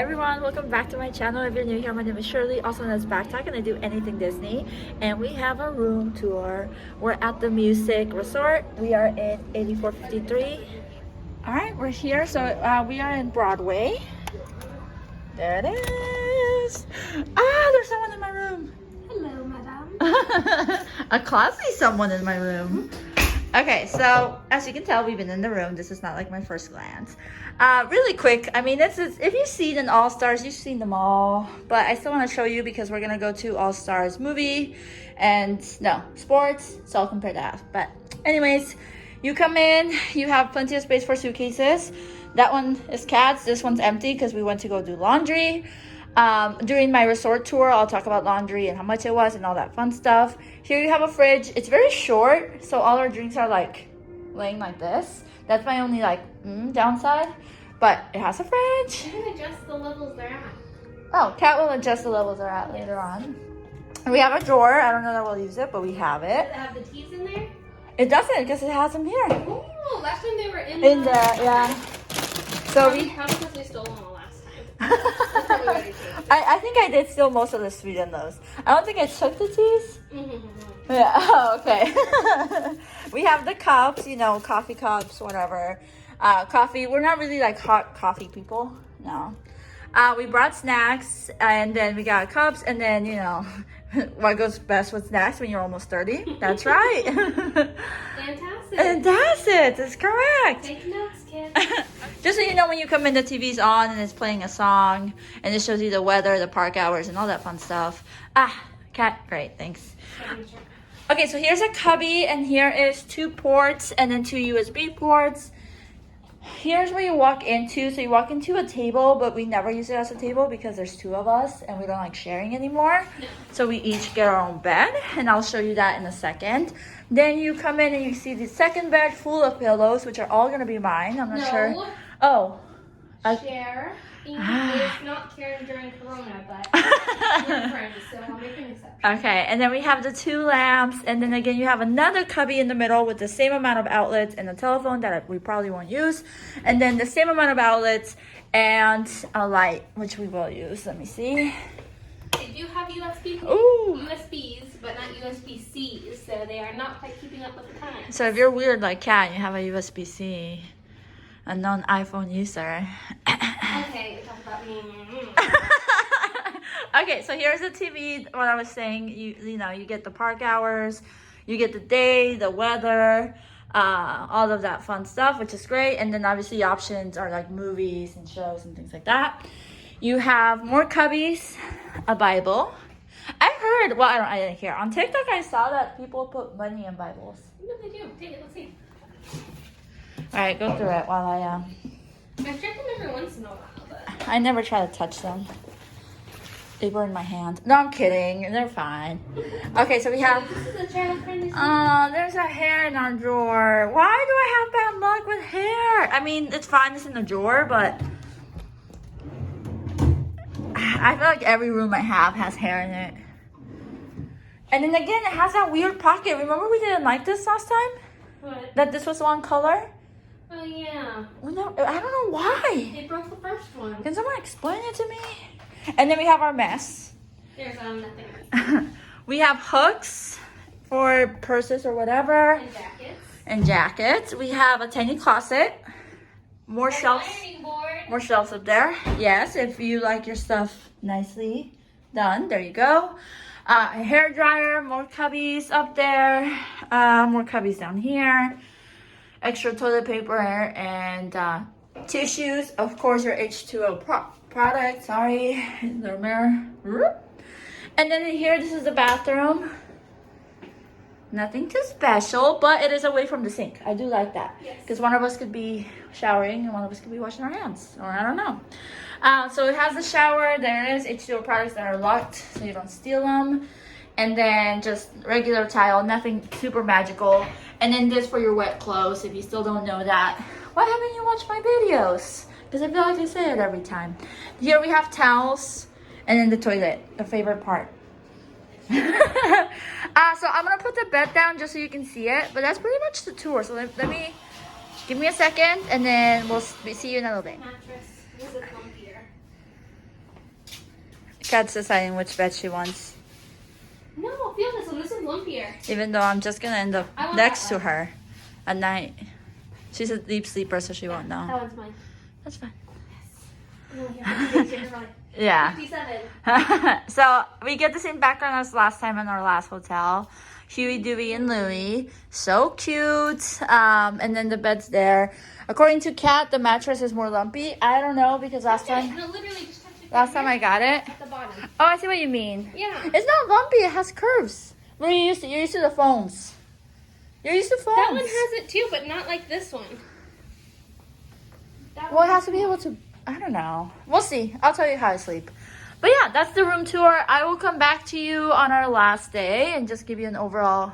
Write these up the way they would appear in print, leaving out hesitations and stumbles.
Hi everyone, welcome back to my channel. If you're new here, my name is Shirley, also known as Backttalk, and I do anything Disney. And we have a room tour. We're at the Music Resort. We are in 8453. Alright, we're here. So we are in Broadway. There it is. Ah, there's someone in my room. Hello, madam. A classy someone in my room. Okay, so as you can tell, we've been in the room. This is not like my first glance. Really quick, I mean, this is, if you've seen an All-Stars, you've seen them all, but I still want to show you because we're gonna go to All-Stars movie and no, sports, so I'll compare that. But anyways, you come in, you have plenty of space for suitcases. That one is Kat's, this one's empty because we went to go do laundry. During my resort tour, I'll talk about laundry and how much it was and all that fun stuff. Here you have a fridge. It's very short, so all our drinks are like laying like this. That's my only like downside, but it has a fridge. You can adjust the levels they're at. Oh, Kat will adjust the levels they're at later on. And we have a drawer. I don't know that we'll use it, but we have Does it. it have the teas in there? It doesn't because it has them here. Oh, last time they were in In there, yeah. So probably because we stole them all last time. That's probably why they changed it. I think I did steal most of the sweet in those. I don't think I took the teas. Mm-hmm. Yeah, oh, okay. We have the cups, you know, coffee cups, whatever. Coffee, we're not really like hot coffee people, no. We brought snacks, and then we got cups, and then, you know, what goes best with snacks when you're almost 30? That's right. Fantastic. And that's it, that's correct. Take notes, kids. Just so you know, when you come in, the TV's on, and it's playing a song, and it shows you the weather, the park hours, and all that fun stuff. Kat, great, thanks. Okay, so here's a cubby, and here is 2 ports and then 2 USB ports. Here's where you walk into. So you walk into a table, but we never use it as a table because there's 2 of us and we don't like sharing anymore. So we each get our own bed, and I'll show you that in a second. Then you come in and you see the second bed full of pillows, which are all gonna be mine. I'm not sure. Oh. Share. It's not Karen during Corona, but we're friends, so I'll make an exception. Okay, and then we have the 2 lamps, and then again you have another cubby in the middle with the same amount of outlets and a telephone that we probably won't use, and then the same amount of outlets and a light, which we will use. Let me see. They do have USB, Ooh. USBs, but not USB-Cs, so they are not quite keeping up with the times. So if you're weird like Kat and you have a USB-C, a non-iPhone user. Okay, we talk about me. Okay, so here's the TV. What I was saying, you know, you get the park hours, you get the day, the weather, all of that fun stuff, which is great. And then obviously options are like movies and shows and things like that. You have more cubbies, a Bible. I heard, well, I didn't hear. On TikTok, I saw that people put money in Bibles. No, they do. Take it. Let's see. All right, go through it while I check them every once in a while, but I never try to touch them. They burn my hand. No, I'm kidding. They're fine. Okay, so we have... this is a child-friendly. There's a hair in our drawer. Why do I have bad luck with hair? I mean, it's fine. It's in the drawer, but... I feel like every room I have has hair in it. And then again, it has that weird pocket. Remember we didn't like this last time? What? That this was one color? Oh, yeah. Well, no, I don't know why. They broke the first one. Can someone explain it to me? And then we have our mess. There's nothing. We have hooks for purses or whatever. And jackets. And jackets. We have a tiny closet. More shelves. Ironing board. More shelves up there. Yes, if you like your stuff nicely done. There you go. A hair dryer. More cubbies up there. More cubbies down here. Extra toilet paper and tissues. Of course, your H2O product. Sorry. The mirror. And then in here, this is the bathroom. Nothing too special, but it is away from the sink. I do like that. Because one of us could be showering and one of us could be washing our hands. Or I don't know. So it has the shower. There is H2O products that are locked so you don't steal them. And then just regular tile. Nothing super magical. And then this for your wet clothes if you still don't know that. Why haven't you watched my videos? Because I feel like I say it every time. Here we have towels. And then the toilet. The favorite part. So I'm gonna put the bed down just so you can see it, but that's pretty much the tour. So let me give me a second, and then we'll see you in a little bit. Mattress. This is comfier. Kat's deciding which bed she wants. No, feel this one. This is lumpier. Even though I'm just gonna end up I want next that to her at night. She's a deep sleeper, so she won't know. That one's mine. That's fine. I'm only here for 2 days. You're for like Yeah. 57. So we get the same background as last time in our last hotel. Huey, Dewey, and Louie. So cute. And then the bed's there. According to Kat, the mattress is more lumpy. I don't know because last time No, literally just touch it. I got it. At the bottom. Oh, I see what you mean. Yeah. It's not lumpy. It has curves. You're used to the foams. You're used to foams. That one has it too, but not like this one. Well, it has to be able to. I don't know. We'll see. I'll tell you how I sleep. But yeah, that's the room tour. I will come back to you on our last day and just give you an overall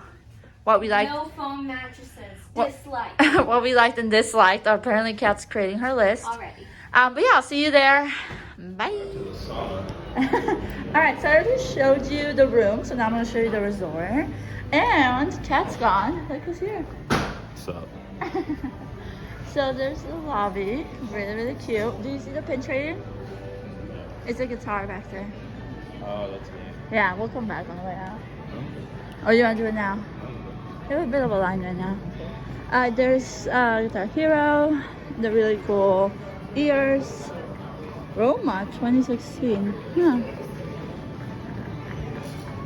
what we liked. No foam mattresses. What- Dislike. what we liked and disliked. Apparently, Kat's creating her list. Already. But yeah, I'll see you there. Bye. Alright, so I already showed you the room, so now I'm going to show you the resort. And Kat's gone. Look who's here. What's up? So there's the lobby. Really, really cute. Do you see the pin trading? It's a guitar back there. Oh, that's me. Yeah, we'll come back on the way out. Oh, you want to do it now? We have a bit of a line right now. There's Guitar Hero, the really cool ears. Roma 2016. Yeah.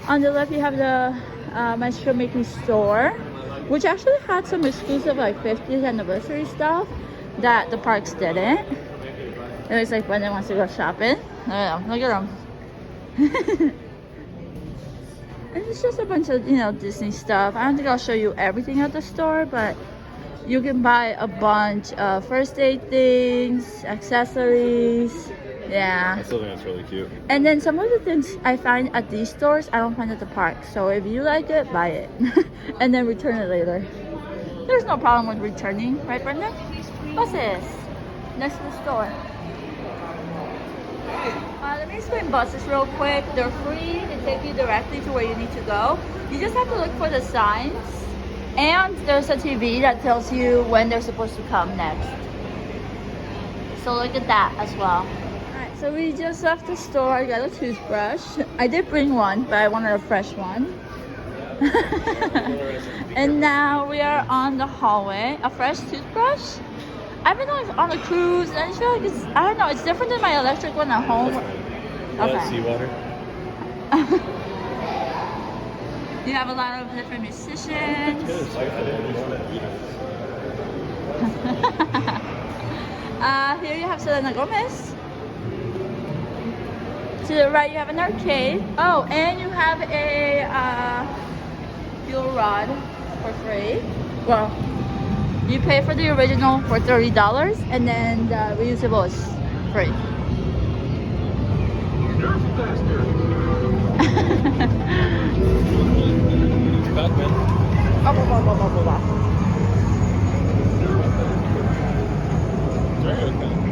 On the left, you have the Maestro Mickey store, which actually had some exclusive like 50th anniversary stuff that the parks didn't. It looks like Brendan wants to go shopping. Look at him. And it's just a bunch of, Disney stuff. I don't think I'll show you everything at the store, but you can buy a bunch of first aid things, accessories. Yeah. I still think that's really cute. And then some of the things I find at these stores, I don't find at the park. So if you like it, buy it. And then return it later. There's no problem with returning, right, Brenda? What's this? Next to the store. Let me explain buses real quick. They're free. They take you directly to where you need to go. You just have to look for the signs. And there's a TV that tells you when they're supposed to come next. So look at that as well. Alright, so we just left the store. I got a toothbrush. I did bring one, but I wanted a fresh one. And now we are on the hallway. A fresh toothbrush? I've been on a cruise and I just feel like I don't know, it's different than my electric one at home. Okay. Seawater? You have a lot of different musicians. Here you have Selena Gomez. To the right you have an arcade. Oh, and you have a fuel rod for free. Well, you pay for the original for $30 and then the reusable is free.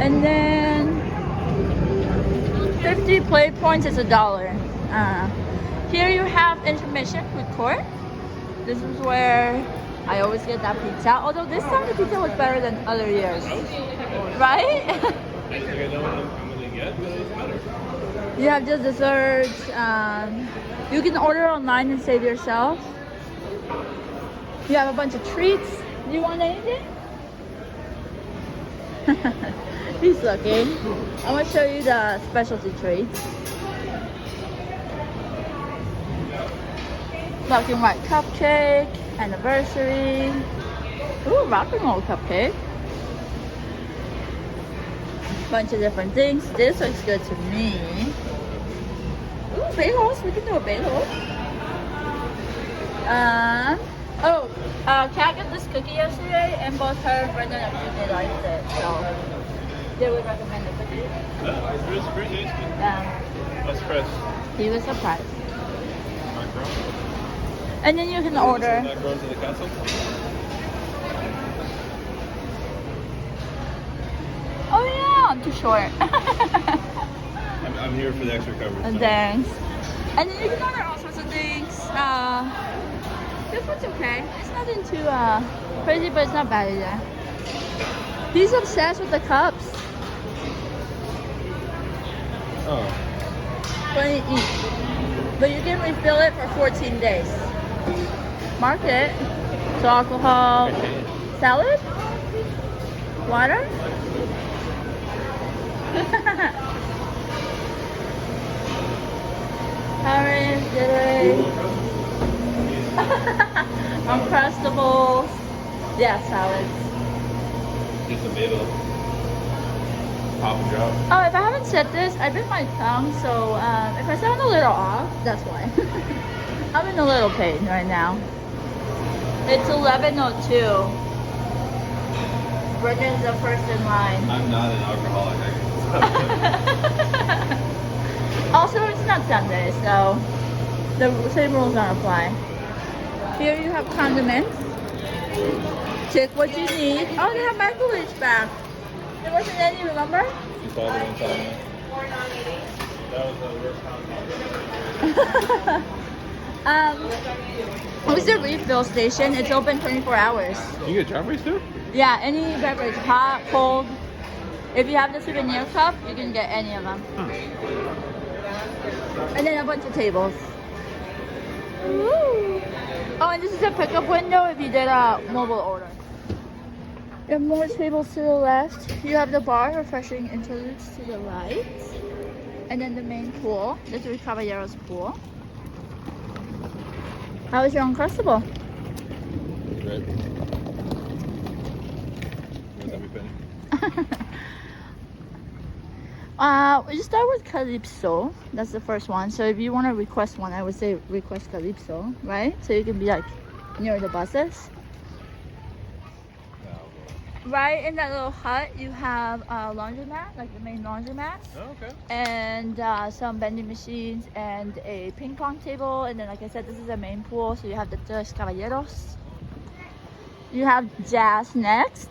And then 50 play points is $1. Here you have intermission food court. This is where I always get that pizza. Although this time the pizza was better than other years. Right? You have the desserts. You can order online and save yourself. You have a bunch of treats. Do you want anything? He's looking. I'm going to show you the specialty treats. Black and white cupcake, anniversary. Ooh, rock and roll cupcake. Bunch of different things. This looks good to me. Ooh, bagels. We can do a bagel. Kat got this cookie yesterday, and both her and Brendan actually liked it, so they would recommend the cookie. It was pretty tasty. Yeah. What's fresh? He was surprised. Macaroni? And then you can order. Macaroni to the castle? Oh yeah, I'm too short. I'm here for the extra coverage. So. Thanks. And then you can order all sorts of things. This one's okay. It's nothing too crazy, but it's not bad either. He's obsessed with the cups. Oh. $20 each. But you can refill it for 14 days. Mark it. So alcohol, salad, water. Orange, Gatorade. Uncrustables. Yeah, salads. Just a bit of pop and drop. Oh, if I haven't said this, I bit my tongue, so if I sound a little off, that's why. I'm in a little pain right now. It's 11:02. Brendan's the first in line. I'm not an alcoholic. Also, it's not Sunday, so the same rules don't apply. Here you have condiments. Check what you need. Oh, they have microwaves back. There wasn't any, remember? You saw the inside. That was the worst It's a refill station. It's open 24 hours. You get Jeffries too? Yeah, any beverage, hot, cold. If you have the souvenir cup, you can get any of them. And then a bunch of tables. Woo. Oh, and this is a pickup window if you did a mobile order. You have more tables to the left. You have the bar, refreshing interludes to the right. And then the main pool, the Three Caballeros pool. How is your Uncrustable? Great. Let me finish. We just start with Calypso. That's the first one. So if you want to request one, I would say request Calypso, right? So you can be like near the buses. Right in that little hut, you have a laundromat, like the main laundromat. Oh, okay. And some vending machines and a ping pong table. And then, like I said, this is the main pool. So you have the Tres Caballeros. You have jazz next.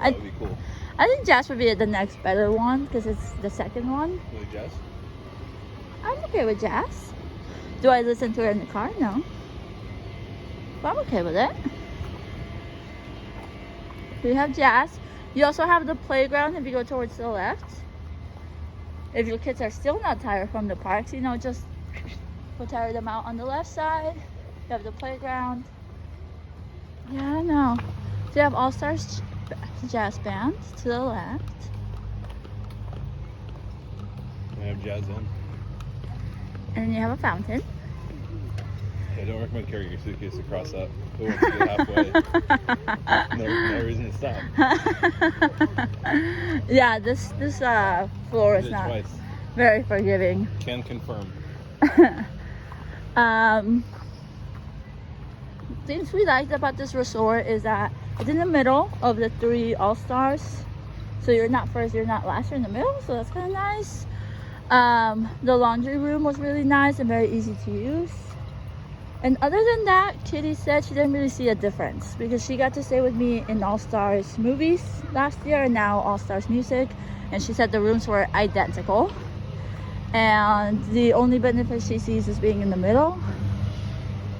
That would be cool. I think jazz would be the next better one because it's the second one. Really jazz? I'm okay with jazz. Do I listen to it in the car? No. But I'm okay with it. You have jazz. You also have the playground if you go towards the left. If your kids are still not tired from the parks, you know, just go tire them out on the left side. You have the playground. Yeah, I know. So you have All Stars Jazz Band to the left. I have jazz in. And then you have a fountain. I don't recommend carrying your suitcase across that. But once you get halfway, no reason to stop. Yeah, this floor is Did it not twice. very forgiving. Can confirm. Things we liked about this resort is that it's in the middle of the three all-stars. So you're not first, you're not last, you're in the middle, so that's kind of nice. The laundry room was really nice and very easy to use. And other than that, Kitty said she didn't really see a difference because she got to stay with me in All Stars movies last year and now All Stars music. And she said the rooms were identical. And the only benefit she sees is being in the middle.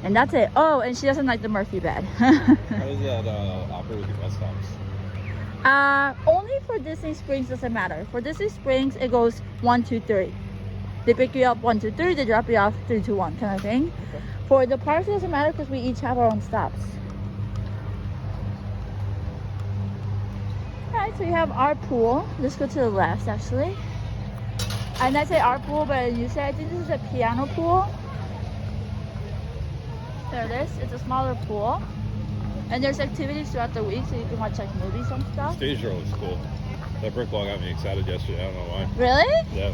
And that's it. Oh, and she doesn't like the Murphy bed. How does that operate with your bus stops? Only for Disney Springs doesn't matter. For Disney Springs, it goes 1, 2, 3. They pick you up 1, 2, 3. They drop you off 3, 2, 1 kind of thing. Okay. For the parks, it doesn't matter because we each have our own stops. Alright, so you have our pool. Let's go to the left, actually. And I say our pool, but you say I think this is a piano pool. There it is. It's a smaller pool. And there's activities throughout the week, so you can watch like movies and stuff. Stage door looks cool. That brick wall got me excited yesterday. I don't know why. Really? Yeah.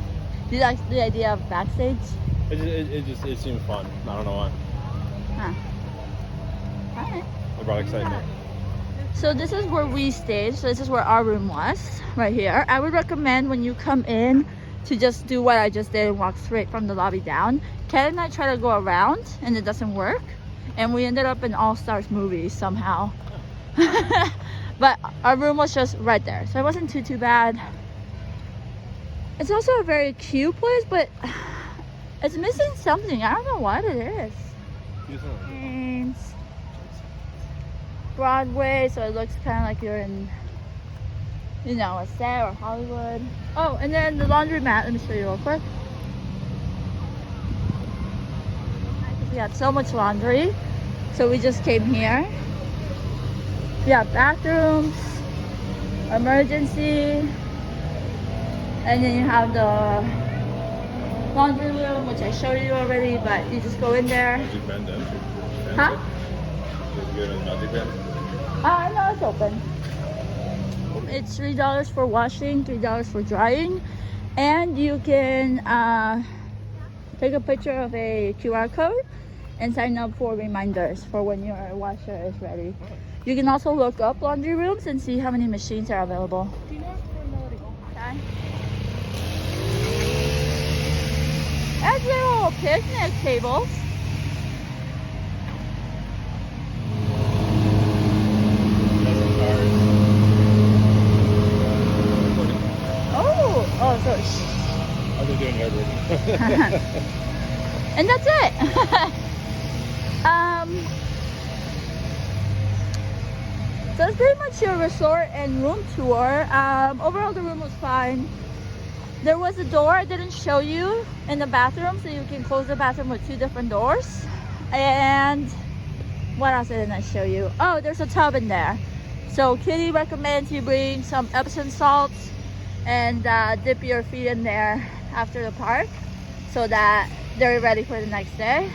Do you like the idea of backstage? It seemed fun. I don't know why. Huh. Alright. It brought excitement. So this is where we stayed. So this is where our room was, right here. I would recommend when you come in to just do what I just did and walk straight from the lobby down. Kat and I try to go around and it doesn't work. And we ended up in All Stars movies somehow. But our room was just right there. So it wasn't too bad. It's also a very cute place, but it's missing something. I don't know what it is. And Broadway, so it looks kind of like you're in, you know, a set or Hollywood. Oh, and then the laundromat. Let me show you real quick. We had so much laundry, so we just came here. We have bathrooms, emergency, and then you have the laundry room, which I showed you already, but you just go in there. Magic band done? Huh? Did you go to the magic band? No, it's open. It's $3 for washing, $3 for drying, and you can take a picture of a QR code and sign up for reminders for when your washer is ready. You can also look up laundry rooms and see how many machines are available. Okay. There's little picnic tables. Oh, so How are they doing yard work? and that's it. So it's pretty much your resort and room tour. Overall, the room was fine. There was a door I didn't show you in the bathroom, so you can close the bathroom with 2 different doors. And what else didn't I show you? Oh, there's a tub in there. So Kitty recommends you bring some Epsom salts and dip your feet in there after the park so that they're ready for the next day.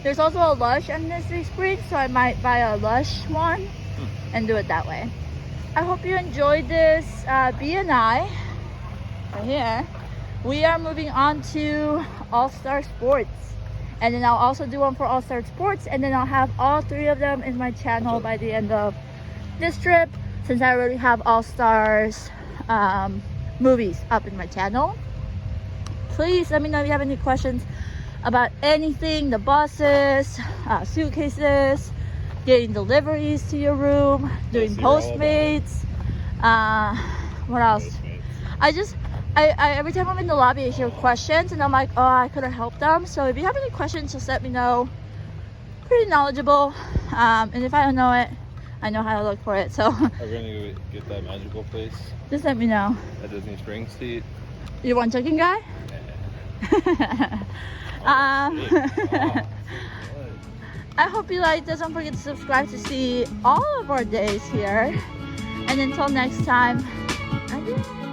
There's also a Lush and Mystery Spring, so I might buy a Lush one and do it that way. I hope you enjoyed this B&I right here. We are moving on to All-Star Sports, and then I'll also do one for All-Star Sports, and then I'll have all 3 of them in my channel by the end of this trip, since I already have All-Stars movies up in my channel. Please let me know if you have any questions about anything, the buses, suitcases, getting deliveries to your room, doing Postmates, what else? I every time I'm in the lobby I hear questions and I'm like, oh, I could have helped them. So if you have any questions, just let me know. Pretty knowledgeable, and if I don't know it, I know how to look for it. So Are we gonna go get that magical place just let me know. at Disney Springs to eat? You want chicken guy? I hope you like this. Don't forget to subscribe to see all of our days here. And until next time, adios.